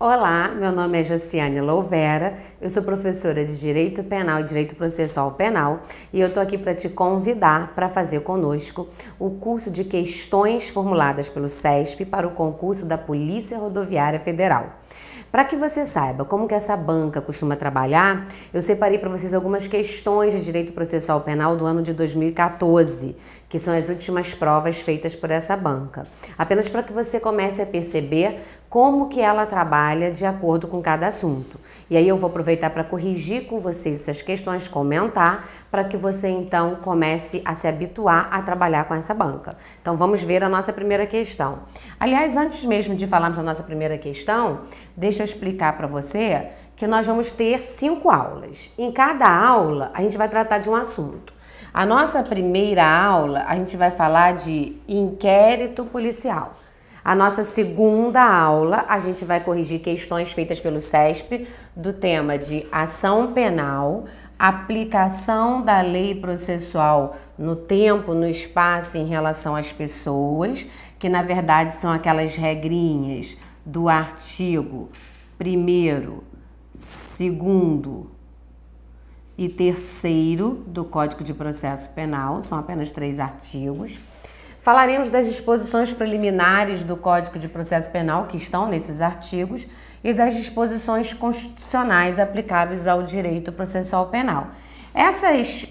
Olá, meu nome é Josiane Louvera, eu sou professora de Direito Penal e Direito Processual Penal e eu estou aqui para te convidar para fazer conosco o curso de questões formuladas pelo CESP para o concurso da Polícia Rodoviária Federal. Para que você saiba como que essa banca costuma trabalhar, eu separei para vocês algumas questões de Direito Processual Penal do ano de 2014, que são as últimas provas feitas por essa banca. Apenas para que você comece a perceber como que ela trabalha de acordo com cada assunto. E aí eu vou aproveitar para corrigir com vocês essas questões, comentar, para que você então comece a se habituar a trabalhar com essa banca. Então vamos ver a nossa primeira questão. Aliás, antes mesmo de falarmos da nossa primeira questão, deixa eu explicar para você que nós vamos ter 5 aulas. Em cada aula, a gente vai tratar de um assunto. A nossa primeira aula, a gente vai falar de inquérito policial. A nossa segunda aula, a gente vai corrigir questões feitas pelo CESP do tema de ação penal, aplicação da lei processual no tempo, no espaço em relação às pessoas, que na verdade são aquelas regrinhas do artigo 1º, 2º e 3º do Código de Processo Penal, são apenas 3 artigos. Falaremos das disposições preliminares do Código de Processo Penal, que estão nesses artigos, e das disposições constitucionais aplicáveis ao direito processual penal. Essas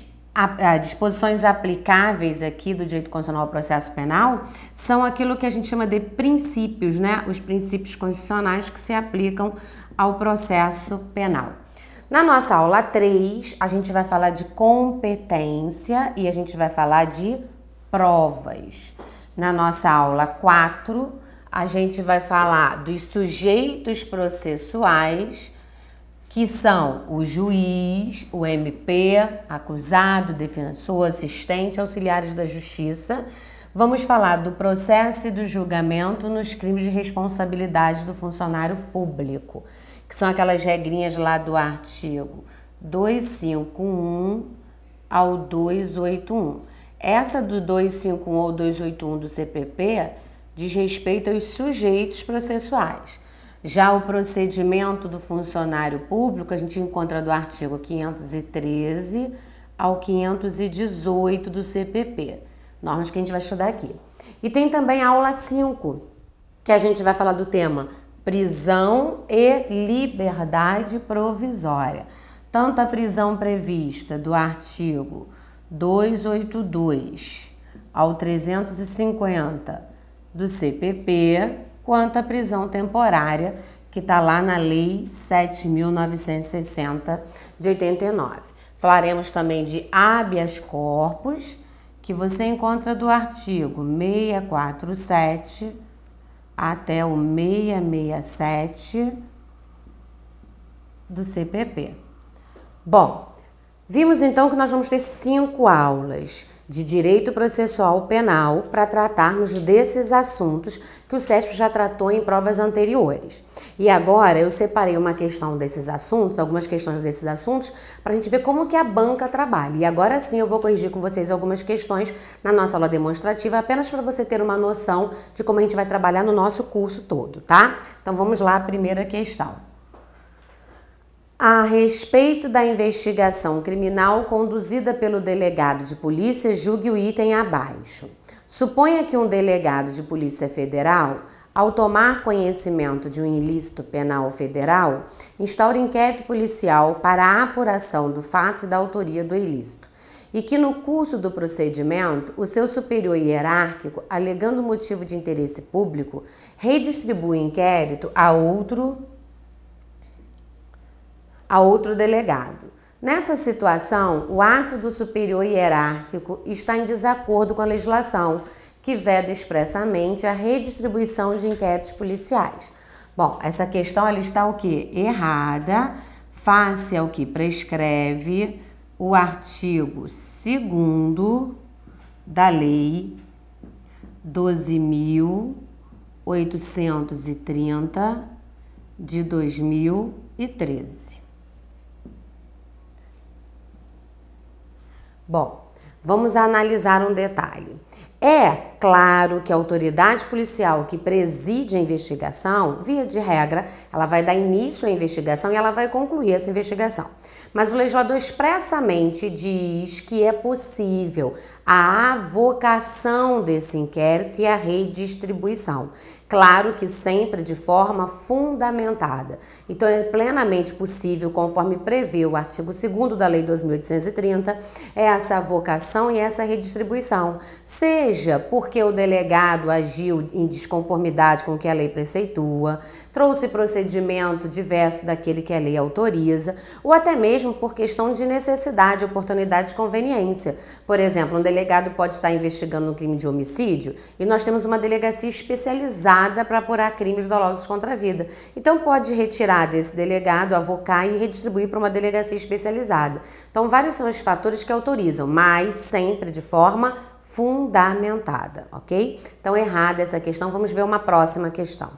disposições aplicáveis aqui do direito constitucional ao processo penal são aquilo que a gente chama de princípios, né? Os princípios constitucionais que se aplicam ao processo penal. Na nossa aula 3, a gente vai falar de competência e a gente vai falar de provas. Na nossa aula 4, a gente vai falar dos sujeitos processuais, que são o juiz, o MP, acusado, defensor, assistente, auxiliares da justiça. Vamos falar do processo e do julgamento nos crimes de responsabilidade do funcionário público, que são aquelas regrinhas lá do artigo 251 ao 281. Essa do 251 ou 281 do CPP diz respeito aos sujeitos processuais. Já o procedimento do funcionário público a gente encontra do artigo 513 ao 518 do CPP, normas que a gente vai estudar aqui. E tem também a aula 5, que a gente vai falar do tema prisão e liberdade provisória. Tanto a prisão prevista do artigo 282 ao 350 do CPP, quanto a prisão temporária, que está lá na Lei 7.960 de 89. Falaremos também de habeas corpus, que você encontra do artigo 647 até o 667 do CPP. Bom, vimos então que nós vamos ter 5 aulas de direito processual penal para tratarmos desses assuntos que o CESP já tratou em provas anteriores. E agora eu separei uma questão desses assuntos, algumas questões desses assuntos, para a gente ver como que a banca trabalha. E agora sim eu vou corrigir com vocês algumas questões na nossa aula demonstrativa, apenas para você ter uma noção de como a gente vai trabalhar no nosso curso todo, tá? Então vamos lá, a primeira questão. A respeito da investigação criminal conduzida pelo delegado de polícia, julgue o item abaixo. Suponha que um delegado de polícia federal, ao tomar conhecimento de um ilícito penal federal, instaure inquérito policial para a apuração do fato e da autoria do ilícito, e que no curso do procedimento, o seu superior hierárquico, alegando motivo de interesse público, redistribui o inquérito a outro delegado. Nessa situação, o ato do superior hierárquico está em desacordo com a legislação, que veda expressamente a redistribuição de inquéritos policiais. Bom, essa questão ela está o quê? Errada, face ao que prescreve o artigo 2º da Lei 12.830 de 2013. Bom, vamos analisar um detalhe. É claro que a autoridade policial que preside a investigação, via de regra, ela vai dar início à investigação e ela vai concluir essa investigação. Mas o legislador expressamente diz que é possível a avocação desse inquérito e a redistribuição. Claro que sempre de forma fundamentada. Então, é plenamente possível, conforme prevê o artigo 2º da Lei 2.830, essa avocação e essa redistribuição. Seja porque o delegado agiu em desconformidade com o que a lei preceitua, trouxe procedimento diverso daquele que a lei autoriza, ou até mesmo por questão de necessidade, oportunidade e conveniência. Por exemplo, um delegado pode estar investigando um crime de homicídio e nós temos uma delegacia especializada para apurar crimes dolosos contra a vida. Então, pode retirar desse delegado, avocar e redistribuir para uma delegacia especializada. Então, vários são os fatores que autorizam, mas sempre de forma fundamentada, ok? Então, errada essa questão. Vamos ver uma próxima questão.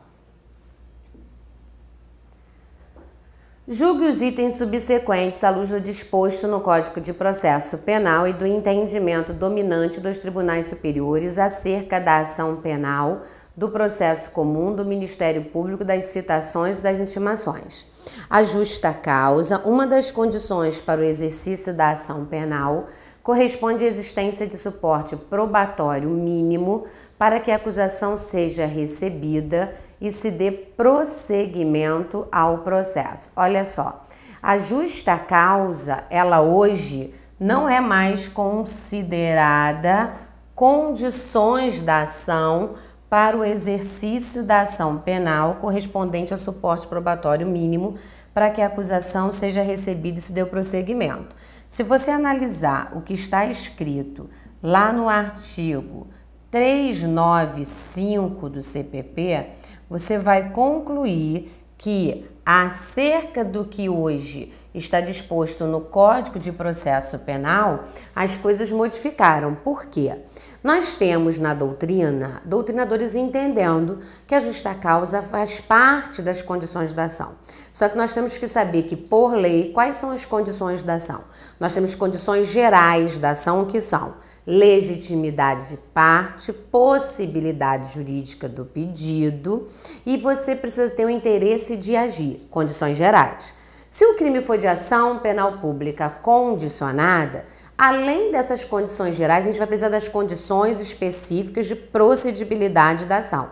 Julgue os itens subsequentes à luz do disposto no Código de Processo Penal e do entendimento dominante dos tribunais superiores acerca da ação penal, do processo comum, do Ministério Público, das citações e das intimações. A justa causa, uma das condições para o exercício da ação penal, corresponde à existência de suporte probatório mínimo para que a acusação seja recebida e se dê prosseguimento ao processo. Olha só, a justa causa, ela hoje não é mais considerada condições da ação para o exercício da ação penal correspondente ao suporte probatório mínimo para que a acusação seja recebida e se dê o prosseguimento. Se você analisar o que está escrito lá no artigo 395 do CPP, você vai concluir que, acerca do que hoje está disposto no Código de Processo Penal, as coisas modificaram. Por quê? Nós temos na doutrina, doutrinadores entendendo que a justa causa faz parte das condições da ação. Só que nós temos que saber que, por lei, quais são as condições da ação? Nós temos condições gerais da ação, que são legitimidade de parte, possibilidade jurídica do pedido e você precisa ter o interesse de agir, condições gerais. Se o crime for de ação penal pública condicionada, além dessas condições gerais, a gente vai precisar das condições específicas de procedibilidade da ação.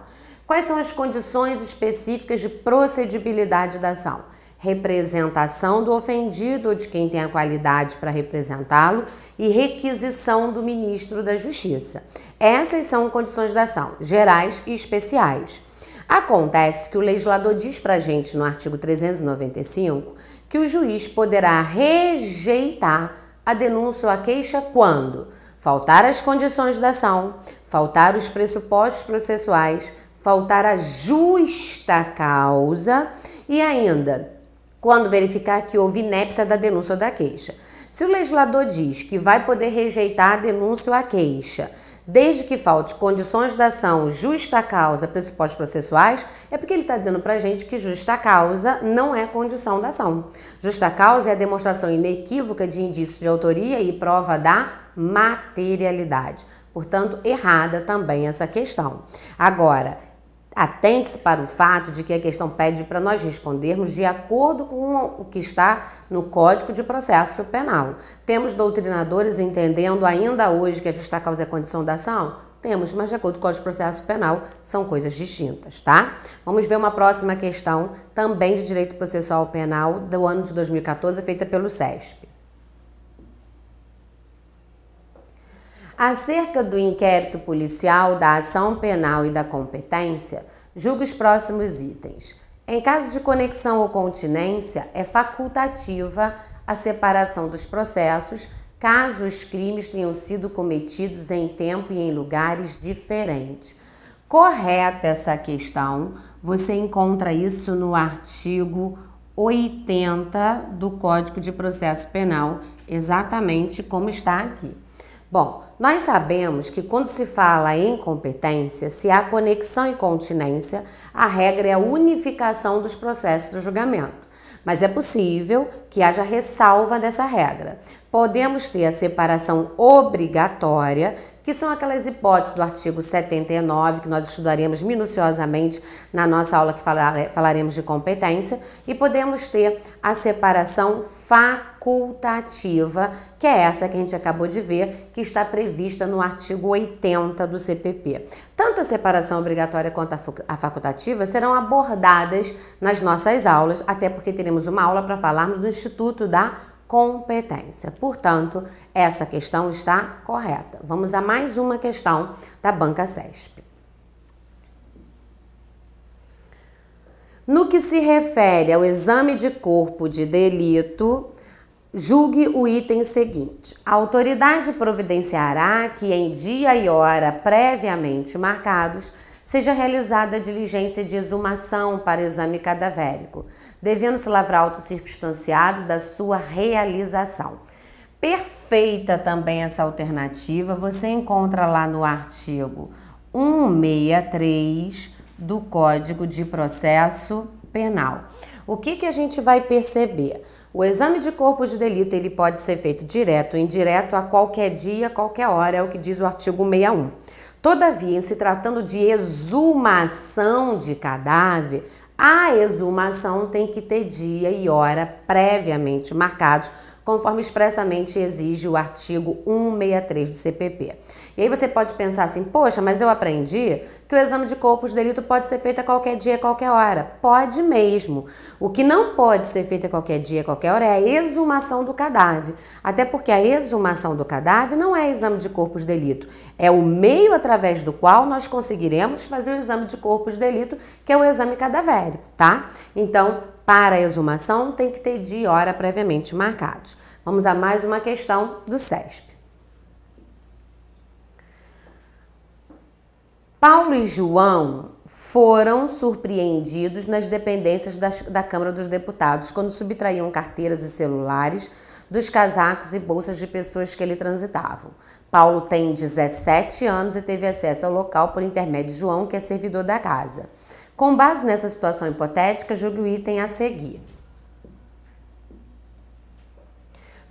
Quais são as condições específicas de procedibilidade da ação? Representação do ofendido ou de quem tem a qualidade para representá-lo e requisição do ministro da Justiça. Essas são condições da ação, gerais e especiais. Acontece que o legislador diz para a gente no artigo 395 que o juiz poderá rejeitar a denúncia ou a queixa quando faltar as condições da ação, faltar os pressupostos processuais, faltar a justa causa e ainda quando verificar que houve inépcia da denúncia ou da queixa. Se o legislador diz que vai poder rejeitar a denúncia ou a queixa, desde que falte condições da ação, justa causa, pressupostos processuais, é porque ele está dizendo para a gente que justa causa não é condição da ação. Justa causa é a demonstração inequívoca de indício de autoria e prova da materialidade. Portanto, errada também essa questão. Agora, atente-se para o fato de que a questão pede para nós respondermos de acordo com o que está no Código de Processo Penal. Temos doutrinadores entendendo ainda hoje que a justa causa é condição da ação? Temos, mas de acordo com o Código de Processo Penal são coisas distintas, tá? Vamos ver uma próxima questão, também de Direito Processual Penal, do ano de 2014, feita pelo CESP. Acerca do inquérito policial, da ação penal e da competência, julgue os próximos itens. Em caso de conexão ou continência, é facultativa a separação dos processos, caso os crimes tenham sido cometidos em tempo e em lugares diferentes. Correta essa questão, você encontra isso no artigo 80 do Código de Processo Penal, exatamente como está aqui. Bom, nós sabemos que quando se fala em competência, se há conexão e continência, a regra é a unificação dos processos do julgamento. mas é possível que haja ressalva dessa regra. Podemos ter a separação obrigatória, que são aquelas hipóteses do artigo 79, que nós estudaremos minuciosamente na nossa aula que falaremos de competência, e podemos ter a separação facultativa, que é essa que a gente acabou de ver, que está prevista no artigo 80 do CPP. Tanto a separação obrigatória quanto a facultativa serão abordadas nas nossas aulas, até porque teremos uma aula para falarmos do Instituto da Competência. Portanto, essa questão está correta. Vamos a mais uma questão da banca CESP. No que se refere ao exame de corpo de delito, julgue o item seguinte. A autoridade providenciará que em dia e hora previamente marcados seja realizada a diligência de exumação para exame cadavérico, devendo-se lavrar auto circunstanciado da sua realização. Perfeita também essa alternativa, você encontra lá no artigo 163 do Código de Processo Penal. O que a gente vai perceber? O exame de corpo de delito ele pode ser feito direto ou indireto a qualquer dia, qualquer hora, é o que diz o artigo 61. Todavia, em se tratando de exumação de cadáver, a exumação tem que ter dia e hora previamente marcados, conforme expressamente exige o artigo 163 do CPP. E aí você pode pensar assim, poxa, mas eu aprendi que o exame de corpo de delito pode ser feito a qualquer dia, a qualquer hora. Pode mesmo. O que não pode ser feito a qualquer dia, a qualquer hora é a exumação do cadáver. Até porque a exumação do cadáver não é exame de corpo de delito. É o meio através do qual nós conseguiremos fazer o exame de corpo de delito, que é o exame cadavérico, tá? Então, para a exumação tem que ter dia e hora previamente marcados. Vamos a mais uma questão do CESP. Paulo e João foram surpreendidos nas dependências da Câmara dos Deputados quando subtraíam carteiras e celulares dos casacos e bolsas de pessoas que ali transitavam. Paulo tem 17 anos e teve acesso ao local por intermédio de João, que é servidor da casa. Com base nessa situação hipotética, julgue o item a seguir.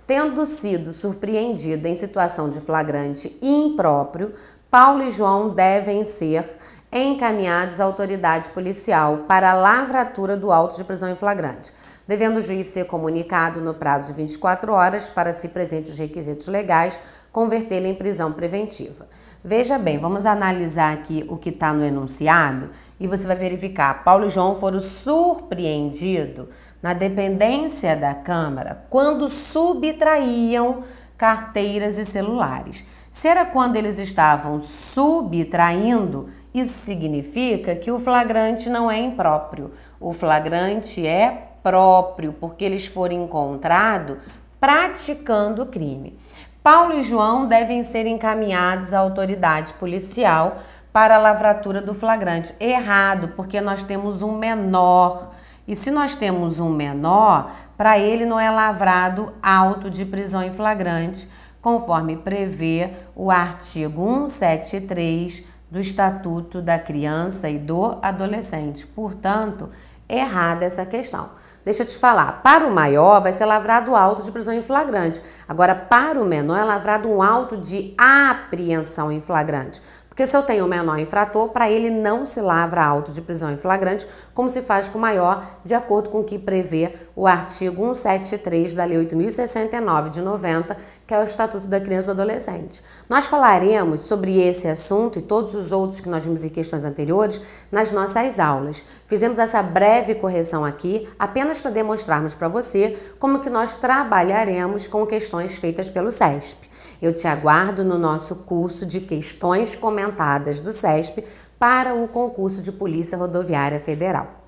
Tendo sido surpreendido em situação de flagrante impróprio, Paulo e João devem ser encaminhados à autoridade policial para a lavratura do auto de prisão em flagrante, devendo o juiz ser comunicado no prazo de 24 horas para, se presentes os requisitos legais, convertê-lo em prisão preventiva. Veja bem, vamos analisar aqui o que está no enunciado e você vai verificar. Paulo e João foram surpreendidos na dependência da Câmara quando subtraíam carteiras e celulares. Se era quando eles estavam subtraindo, isso significa que o flagrante não é impróprio. O flagrante é próprio, porque eles foram encontrados praticando o crime. Paulo e João devem ser encaminhados à autoridade policial para a lavratura do flagrante. Errado, porque nós temos um menor. E se nós temos um menor, para ele não é lavrado auto de prisão em flagrante, conforme prevê o artigo 173 do Estatuto da Criança e do Adolescente. Portanto, errada essa questão. Deixa eu te falar, para o maior vai ser lavrado auto de prisão em flagrante. Agora, para o menor é lavrado um auto de apreensão em flagrante. Porque se eu tenho um menor infrator, para ele não se lavra auto de prisão em flagrante, como se faz com o maior, de acordo com o que prevê o artigo 173 da Lei 8.069 de 90, que é o Estatuto da Criança e do Adolescente. Nós falaremos sobre esse assunto e todos os outros que nós vimos em questões anteriores nas nossas aulas. Fizemos essa breve correção aqui, apenas para demonstrarmos para você como que nós trabalharemos com questões feitas pelo CESP. Eu te aguardo no nosso curso de questões comentadas do CESP para o concurso de Polícia Rodoviária Federal.